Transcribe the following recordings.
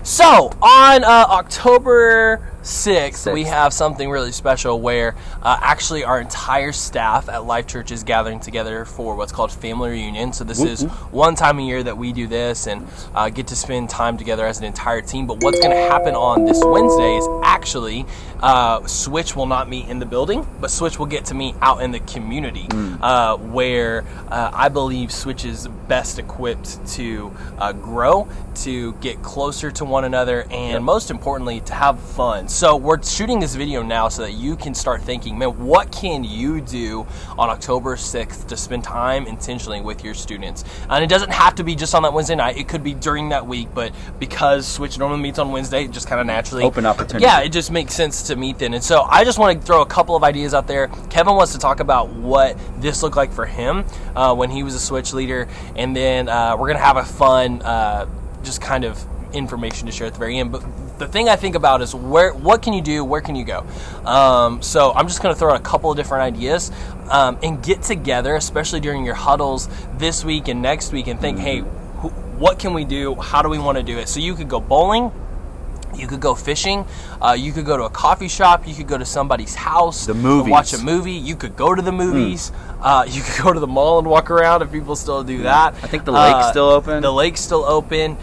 So, on October 6th, we have something really special where actually our entire staff at Life Church is gathering together for what's called Family Reunion. So this is one time a year that we do this and get to spend time together as an entire team. But what's going to happen on this Wednesday is actually Switch will not meet in the building, but Switch will get to meet out in the community where I believe Switch is best equipped to grow, to get closer to one another, and most importantly, to have fun. So we're shooting this video now so that you can start thinking, man, what can you do on October 6th to spend time intentionally with your students? And it doesn't have to be just on that Wednesday night. It could be during that week, but because Switch normally meets on Wednesday, it just kind of naturally open opportunity. Yeah, it just makes sense to meet then. And so I just want to throw a couple of ideas out there. Kevin wants to talk about what this looked like for him when he was a Switch leader, and then we're going to have a fun just kind of information to share at the very end. But the thing I think about is what can you do, where can you go? So I'm just going to throw out a couple of different ideas and get together, especially during your huddles this week and next week, and think, hey, what can we do? How do we want to do it? So you could go bowling. You could go fishing. You could go to a coffee shop. You could go to somebody's house. The movies. Watch a movie. You could go to the movies. You could go to the mall and walk around if people still do that. I think the lake's still open. The lake's still open.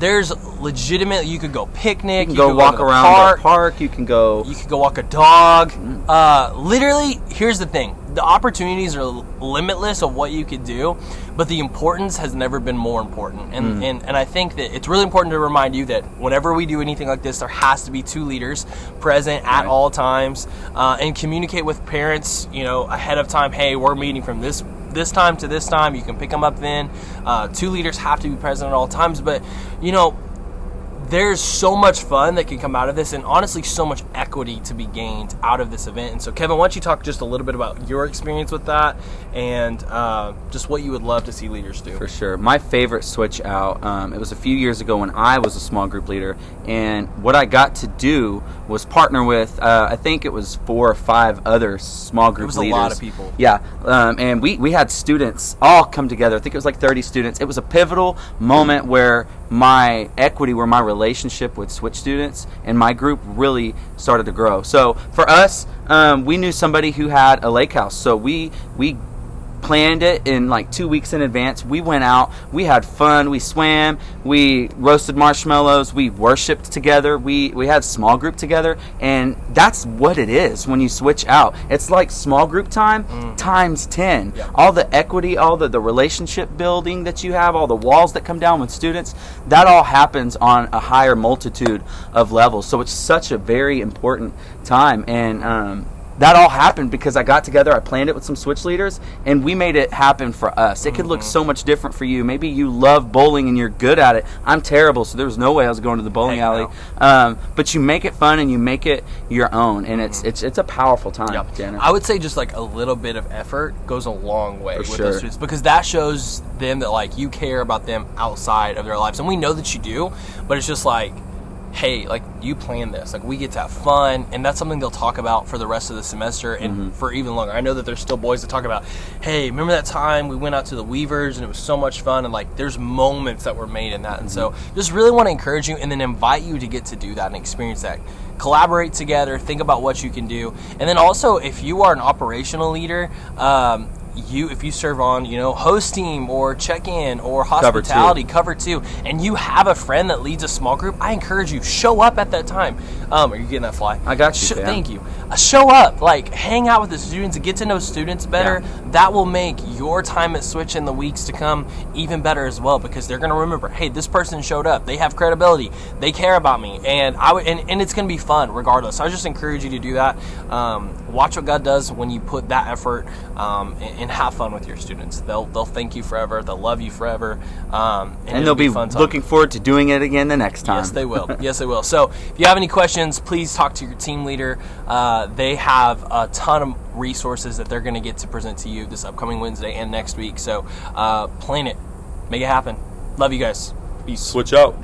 There's legitimate. You could go picnic. You can go walk around the park. You can go walk a dog. Literally, here's the thing. The opportunities are limitless of what you could do, but the importance has never been more important. And I think that it's really important to remind you that whenever we do anything like this, there has to be two leaders present at all times, and communicate with parents, ahead of time. Hey, we're meeting from this time to this time. You can pick them up then. Two leaders have to be present at all times, but there's so much fun that can come out of this, and honestly so much equity to be gained out of this event. And so Kevin, why don't you talk just a little bit about your experience with that and just what you would love to see leaders do. For sure. My favorite switch out, it was a few years ago when I was a small group leader, and what I got to do was partner with, I think it was 4 or 5 other small group leaders. It was a lot of people. Yeah, and we had students all come together. I think it was like 30 students. It was a pivotal moment where my relationship with Switch students and my group really started to grow. So for us, we knew somebody who had a lake house, so we planned it in like 2 weeks in advance. We went out, we had fun, we swam, we roasted marshmallows, we worshiped together, we had small group together, and that's what it is when you switch out. It's like small group time times 10. Yeah. All the equity, all the relationship building that you have, all the walls that come down with students, that all happens on a higher multitude of levels. So it's such a very important time, and that all happened because I got together, I planned it with some Switch leaders, and we made it happen for us. It could look so much different for you. Maybe you love bowling and you're good at it. I'm terrible, so there was no way I was going to the bowling alley. But you make it fun and you make it your own, and it's a powerful time. Yep. I would say just like a little bit of effort goes a long way with those students, because that shows them that like you care about them outside of their lives, and we know that you do, but it's just like, hey, like, you plan this. Like, we get to have fun, and that's something they'll talk about for the rest of the semester and for even longer. I know that there's still boys that talk about, hey, remember that time we went out to the Weavers and it was so much fun, and like there's moments that were made in that. And so just really want to encourage you and then invite you to get to do that and experience that. Collaborate together, think about what you can do. And then also, if you are an operational leader, if you serve on, host team or check-in or hospitality, cover two, and you have a friend that leads a small group, I encourage you, show up at that time. Are you getting that fly? I got you. Thank you. Show up, like hang out with the students and get to know students better. Yeah. That will make your time at Switch in the weeks to come even better as well, because they're going to remember, hey, this person showed up. They have credibility. They care about me, and and it's going to be fun regardless. So I just encourage you to do that. Watch what God does when you put that effort and have fun with your students. They'll thank you forever. They'll love you forever. And they'll be looking forward to doing it again the next time. Yes, they will. Yes, they will. So if you have any questions, please talk to your team leader. They have a ton of resources that they're going to get to present to you this upcoming Wednesday and next week. So plan it. Make it happen. Love you guys. Peace. Switch out.